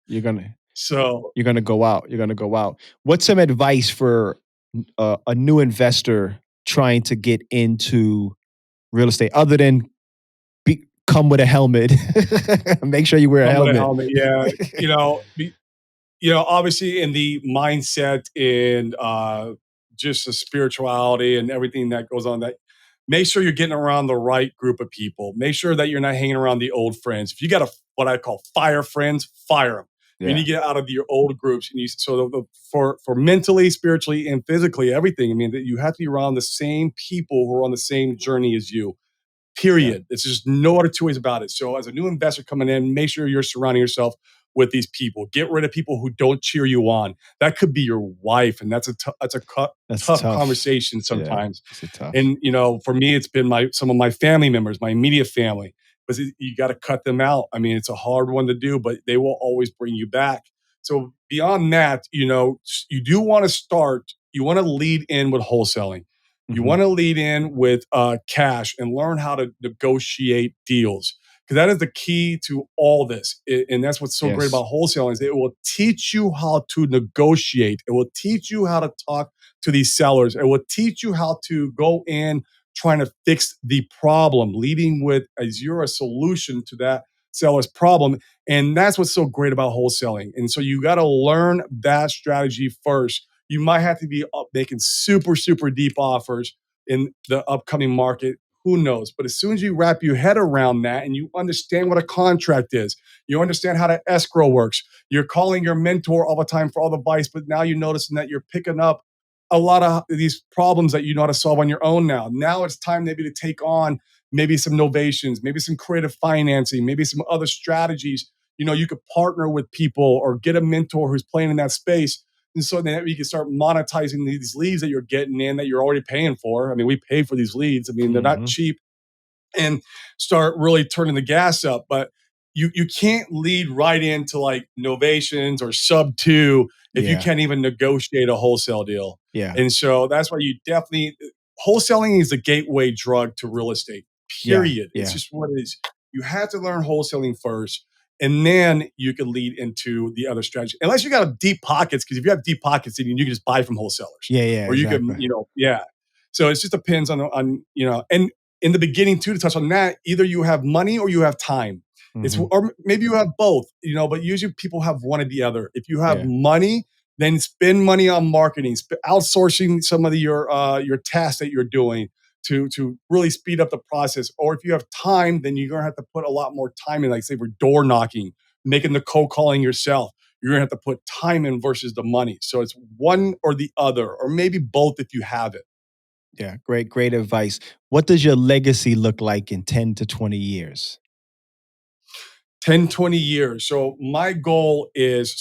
so You're gonna go out. You're gonna go out. What's some advice for a new investor trying to get into real estate other than come with a helmet? Make sure you wear a come with a helmet. helmet. Yeah. Obviously in the mindset and just the spirituality and everything that goes on, that make sure you're getting around the right group of people. Make sure that you're not hanging around the old friends. If you got what I call fire friends, fire them. You need Yeah. to get out of your old groups. And for mentally, spiritually, and physically, everything. I mean, that you have to be around the same people who are on the same journey as you. Yeah. Period. It's just no other two ways about it. So as a new investor coming in, make sure you're surrounding yourself with these people. Get rid of people who don't cheer you on. That could be your wife, and that's a That's tough tough. conversation Yeah. sometimes. It's a tough. And for me, it's been some of my family members, my immediate family, because you got to cut them out. I mean, it's a hard one to do, but they will always bring you back. So beyond that, you do want to start. You want to lead in with wholesaling. You Hmm. want to lead in with cash and learn how to negotiate deals, because that is the key to all this. And that's what's so great Yes. about wholesaling is it will teach you how to negotiate. It will teach you how to talk to these sellers. It will teach you how to go in trying to fix the problem, leading with as you're a solution to that seller's problem. And that's what's so great about wholesaling. And so you got to learn that strategy first. You might have to be up making super, super deep offers in the upcoming market. Who knows? But as soon as you wrap your head around that and you understand what a contract is, you understand how to escrow works, you're calling your mentor all the time for all the advice, but now you're noticing that you're picking up a lot of these problems that you know how to solve on your own now. Now it's time maybe to take on maybe some novations, maybe some creative financing, maybe some other strategies. You could partner with people or get a mentor who's playing in that space. And so then you can start monetizing these leads that you're getting in that you're already paying for. I mean, we pay for these leads. I mean, they're not Hmm. cheap, and start really turning the gas up. But you can't lead right into like novations or sub two if you Yeah. can't even negotiate a wholesale deal. Yeah. And so that's why you definitely wholesaling is the gateway drug to real estate. Yeah. Period. It's Yeah. just what it is. You have to learn wholesaling first, and then you can lead into the other strategy. Unless you got deep pockets, because if you have deep pockets, then you can just buy from wholesalers, Yeah. Yeah. or you can, Exactly. yeah. So it just depends on and in the beginning too, to touch on that, either you have money or you have time. Hmm. Or maybe you have both, but usually people have one or the other. If you have Yeah. money, then spend money on marketing, outsourcing some of your tasks that you're doing to really speed up the process. Or if you have time, then you're gonna have to put a lot more time in, like say for door knocking, making the cold calling yourself. You're gonna have to put time in versus the money. So it's one or the other, or maybe both if you have it. Yeah. Great. Great advice. What does your legacy look like in 10 to 20 years? 10, 20 years. So my goal is,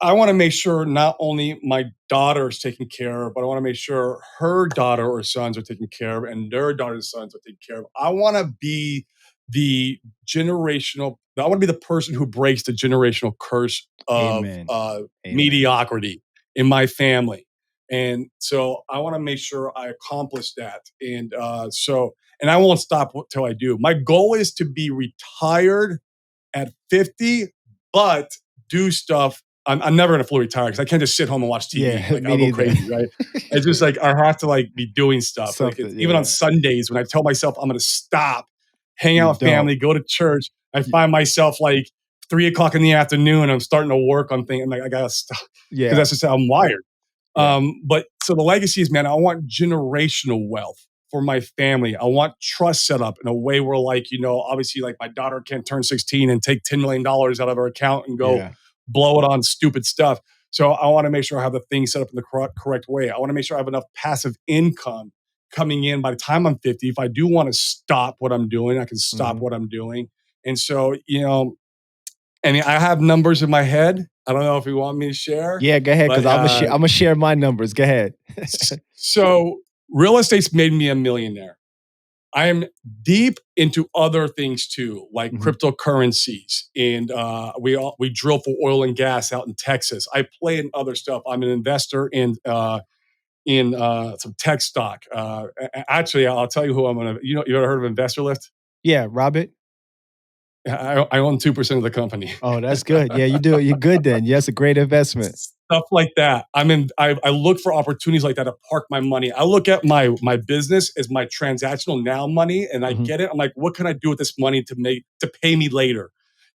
I want to make sure not only my daughter is taken care of, but I want to make sure her daughter or sons are taken care of and their daughters' sons are taken care of. I want to be the I want to be the person who breaks the generational curse of Amen. Amen. mediocrity in my family. And so I want to make sure I accomplish that. And I won't stop till I do. My goal is to be retired at 50, but do stuff. I'm never gonna fully retire because I can't just sit home and watch TV. Yeah. Like Me I'll go neither. crazy, right? It's just like I have to like be doing stuff. Like it's Something. even on Yeah. Sundays when I tell myself I'm gonna stop, hang You out with don't. family, go to church. I Y- find myself like 3 o'clock in the afternoon. I'm starting to work on things. I'm like I gotta stop because Yeah. that's just how I'm wired. Yeah. But so the legacy is, man, I want generational wealth for my family. I want trust set up in a way where, like, obviously, like my daughter can't turn 16 and take $10 million out of her account and go Yeah. blow it on stupid stuff. So I want to make sure I have the things set up in the correct way. I want to make sure I have enough passive income coming in by the time I'm 50. If I do want to stop what I'm doing, I can stop Hmm. what I'm doing. And so, I mean, I have numbers in my head. I don't know if you want me to share, Yeah. Go ahead, but because I'm gonna share my numbers. Go ahead. so real estate's made me a millionaire. I am deep into other things too, like Hmm. cryptocurrencies, and we drill for oil and gas out in Texas. I play in other stuff. I'm an investor in some tech stock. Actually, I'll tell you who I'm gonna. You ever heard of Investor Lift? Yeah, Robert. I own 2% of the company. Oh, that's good. Yeah, you do it. You're good then. Yeah, it's a great investment. Stuff like that. I look for opportunities like that to park my money. I look at my business as my transactional now money, and I Hmm. get it. I'm like, what can I do with this money to pay me later?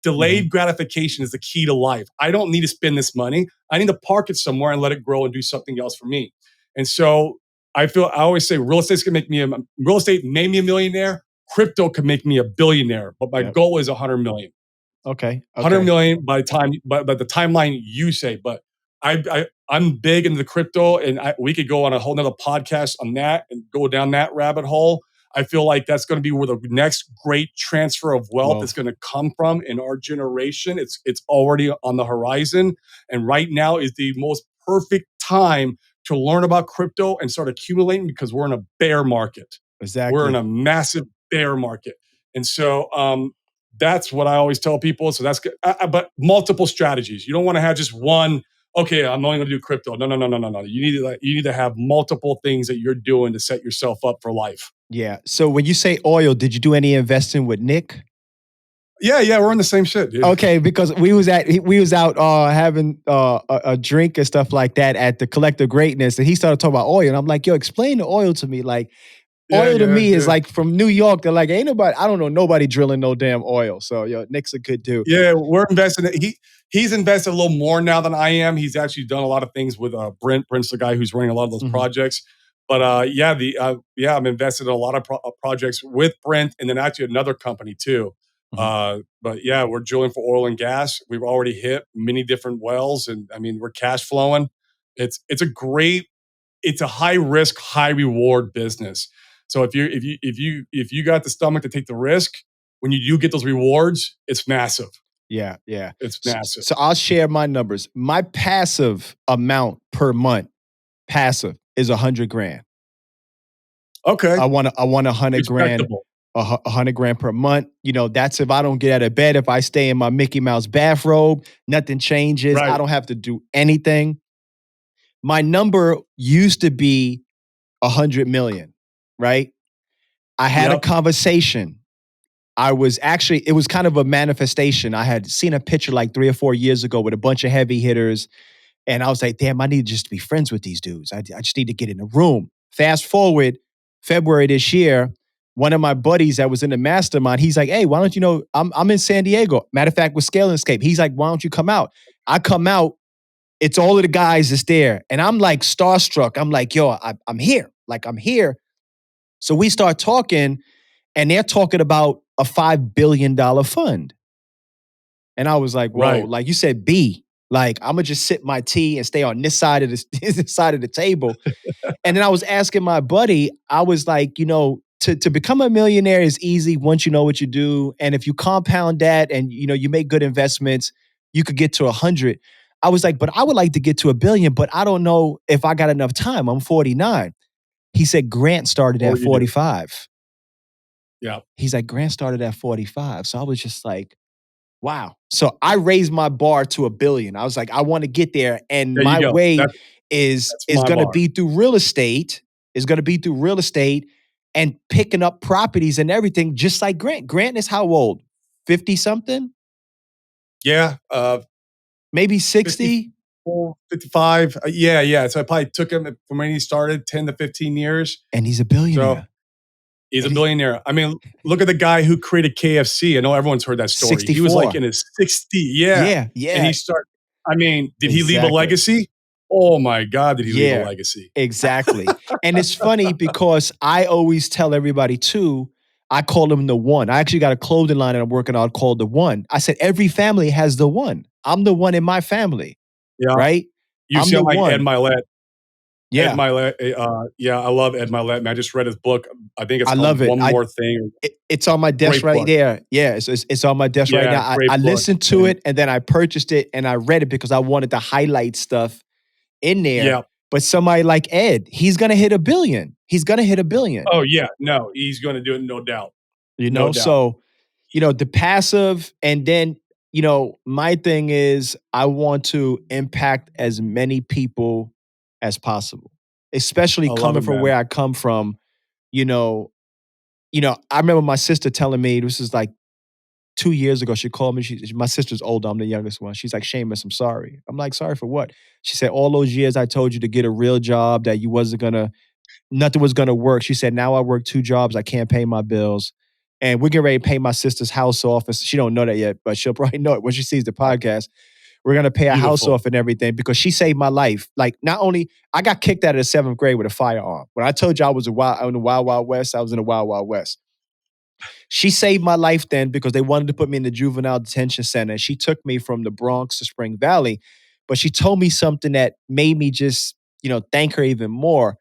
Hmm. Delayed gratification is the key to life. I don't need to spend this money. I need to park it somewhere and let it grow and do something else for me. And so I always say real estate made me a millionaire. Crypto can make me a billionaire, but my Yep. goal is 100 million. Okay. 100 Okay. million by the timeline you say. But I'm big into the crypto, and we could go on a whole nother podcast on that and go down that rabbit hole. I feel like that's going to be where the next great transfer of wealth is Well, going to come from in our generation. It's already on the horizon, and right now is the most perfect time to learn about crypto and start accumulating because we're in a bear market. We're in exactly. a massive bear market, and so that's what I always tell people. So that's good. But multiple strategies. You don't want to have just one. Okay, I'm only going to do crypto. No, no, no, no, no, no. You need to have multiple things that you're doing to set yourself up for life. Yeah. So when you say oil, did you do any investing with Nick? Yeah, yeah, we're in the same shit, dude. Okay, because we was out having a drink and stuff like that at the Collective Greatness, and he started talking about oil, and I'm like, yo, explain the oil to me. Like, Yeah, oil to yeah, me is yeah. like from New York. They're like, ain't nobody, I don't know nobody drilling no damn oil. So yo, Nick's a good dude. Yeah, we're investing. He's invested a little more now than I am. He's actually done a lot of things with Brent. Brent's the guy who's running a lot of those Mhm. projects. But I'm invested in a lot of projects with Brent, and then actually another company too. Mhm. But yeah, we're drilling for oil and gas. We've already hit many different wells, and I mean we're cash flowing. It's a high risk, high reward business. So if you got the stomach to take the risk, when you do get those rewards, it's massive. Yeah, yeah. It's So, massive. so I'll share my numbers. My passive amount per month, passive, is 100 grand. Okay, I want 100 grand, respectable. 100 grand per month. You know, that's if I don't get out of bed, if I stay in my Mickey Mouse bathrobe, nothing changes. I Right. don't have to do anything. My number used to be 100 million, right? I had a Yep. conversation. It was kind of a manifestation. I had seen a picture like 3 or 4 years ago with a bunch of heavy hitters. And I was like, damn, I need just to be friends with these dudes. I just need to get in the room. Fast forward, February this year, one of my buddies that was in the mastermind, he's like, hey, why don't you know, I'm in San Diego. Matter of fact, with Scale and Escape. He's like, why don't you come out? I come out, it's all of the guys that's there. And I'm like starstruck. I'm like, yo, I'm here. Like, I'm here. So we start talking, and they're talking about a $5 billion fund. And I was like, whoa, Right. like you said, B. Like, I'm gonna just sip my tea and stay on this side of this side of the table. And then I was asking my buddy, I was like, you know, to become a millionaire is easy once you know what you do. And if you compound that and you know you make good investments, you could get to 100. I was like, but I would like to get to 1 billion, but I don't know if I got enough time. I'm 49. He said Grant started Or at you do. 45. Yeah. He's like, Grant started at 45. So I was just like, wow. So I raised my bar to 1 billion. I was like, I want to get there. And There you my go. way That's is my gonna bar. be through real estate, is gonna be through real estate and picking up properties and everything, just like Grant. Grant is how old? 50 something? Yeah. Maybe 60? 54, 55. Yeah, yeah. So I probably took him from when he started 10 to 15 years. And he's a So billionaire. he's And a he's billionaire. I mean, look at the guy who created KFC. I know everyone's heard that story. He was like 64. in his 60. Yeah. Yeah, And yeah, he started, I mean, did he leave a exactly. legacy? Oh my God, did he leave a Yeah, legacy? exactly. And it's funny because I always tell everybody too, I call him the one. I actually got a clothing line that I'm working on called the one. I said, every family has the one. I'm the one in my family, Yeah. right? You I'm the sound like Ed one. Milet. Ed Yeah, Milet. Yeah, I love Ed Milet. Man, I just read his book. I think it's I called love it. One More Thing. It's on my desk Great right book. there. Yeah, it's on my desk right Yeah, now. great I book. listened to And it and then I purchased it and I read it because I wanted to highlight stuff in there. yeah. But somebody like Ed, he's gonna hit 1 billion. He's gonna hit 1 billion. Oh yeah. No, he's going to do it. No doubt. You No know, doubt. so you know the passive, and then you know my thing is I want to impact as many people as possible. especially I love coming it, from man. where I come from. You know, I remember my sister telling me, this is like 2 years ago. She called me. My sister's older. I'm the youngest one. She's like, Shamus, I'm sorry. I'm like, sorry for what? She said, all those years I told you to get a real job, that you wasn't gonna, nothing was gonna work. She said, now I work 2 jobs. I can't pay my bills. And we're getting ready to pay my sister's house off. And she don't know that yet, but she'll probably know it when she sees the podcast. We're gonna pay a house Beautiful. off and everything because she saved my life. Like, not only I got kicked out of the 7th grade with a firearm. When I told you I was in the wild, wild west, I was in the wild, wild west. She saved my life then because they wanted to put me in the juvenile detention center. She took me from the Bronx to Spring Valley, but she told me something that made me just, thank her even more.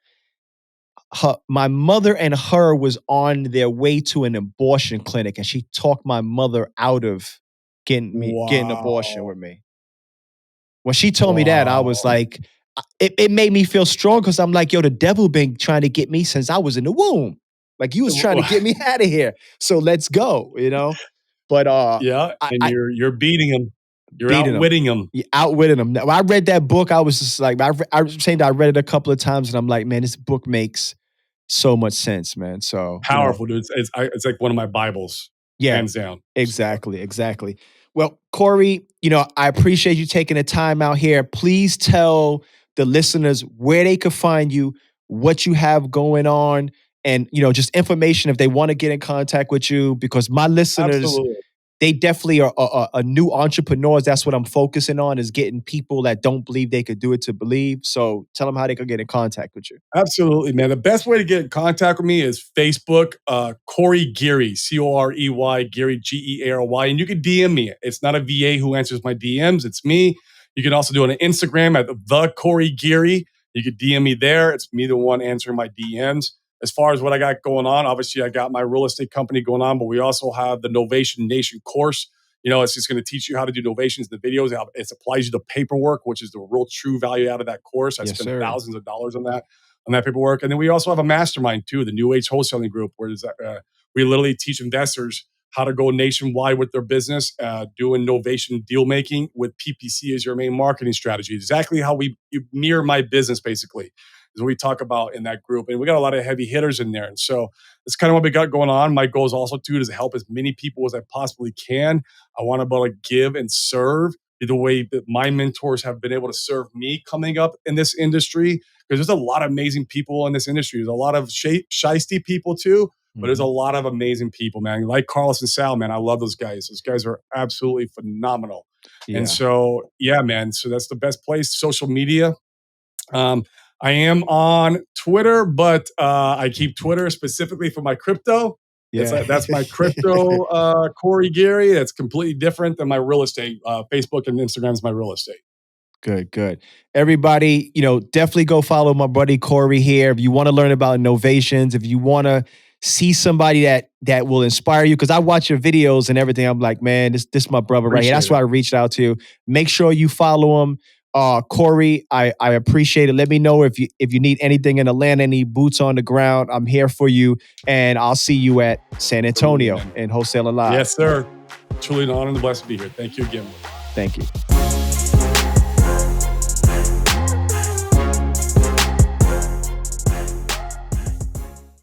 My mother and her was on their way to an abortion clinic, and she talked my mother out of getting an abortion Wow. with me. When she told me that, I was Wow. like, it made me feel strong because I'm like, yo, the devil been trying to get me since I was in the womb. Like, you was trying to get me out of here. So let's go. But Yeah, and I you're beating him. You're beating him. outwitting him. Outwitting him. When I read that book, I was just like, I was saying that I read it a couple of times, and I'm like, man, this book makes so much sense, man. So, Powerful, dude. It's like one of my Bibles, yeah, hands down. So, exactly. Well, Corey, I appreciate you taking the time out here. Please tell the listeners where they could find you, what you have going on, and just information if they want to get in contact with you. Because my listeners, absolutely. they definitely are new entrepreneurs. That's what I'm focusing on, is getting people that don't believe they could do it to believe. So tell them how they could get in contact with you. Absolutely, man. The best way to get in contact with me is Facebook, Corey Geary, Corey, Geary, Geary. And you can DM me. It's not a VA who answers my DMs. It's me. You can also do it on Instagram at the Corey Geary. You can DM me there. It's me, the one answering my DMs. As far as what I got going on, obviously I got my real estate company going on, but we also have the Novation Nation course. It's just going to teach you how to do novations in the videos. It applies you the paperwork, which is the real true value out of that course. I Yes, spent sir. thousands of dollars on that paperwork. And then we also have a mastermind too, the New Age Wholesaling Group, where we literally teach investors how to go nationwide with their business, doing novation deal making with PPC as your main marketing strategy. Exactly how you mirror my business, basically, is what we talk about in that group. And we got a lot of heavy hitters in there. And so that's kind of what we got going on. My goal is also too to help as many people as I possibly can. I want to be able to give and serve the way that my mentors have been able to serve me coming up in this industry, because there's a lot of amazing people in this industry. There's a lot of shisty people too, but there's a lot of amazing people, man. Like Carlos and Sal, man. I love those guys. Those guys are absolutely phenomenal. And Yeah. so, yeah, man. So that's the best place, social media. I am on Twitter, but I keep Twitter specifically for my crypto. Yeah. That's my crypto, Corey Geary. That's completely different than my real estate. Facebook and Instagram is my real estate. Good. Everybody, definitely go follow my buddy Corey here. If you want to learn about novations, if you want to see somebody that will inspire you, because I watch your videos and everything. I'm like, man, this my brother right here. Appreciate That's it. why I reached out to you. Make sure you follow him. Corey, I appreciate it. Let me know if you need anything in Atlanta, any boots on the ground. I'm here for you. And I'll see you at San Absolutely, Antonio man. in Wholesale Live. Yes, sir. Truly an honor and a blessing to be here. Thank you again. Thank you.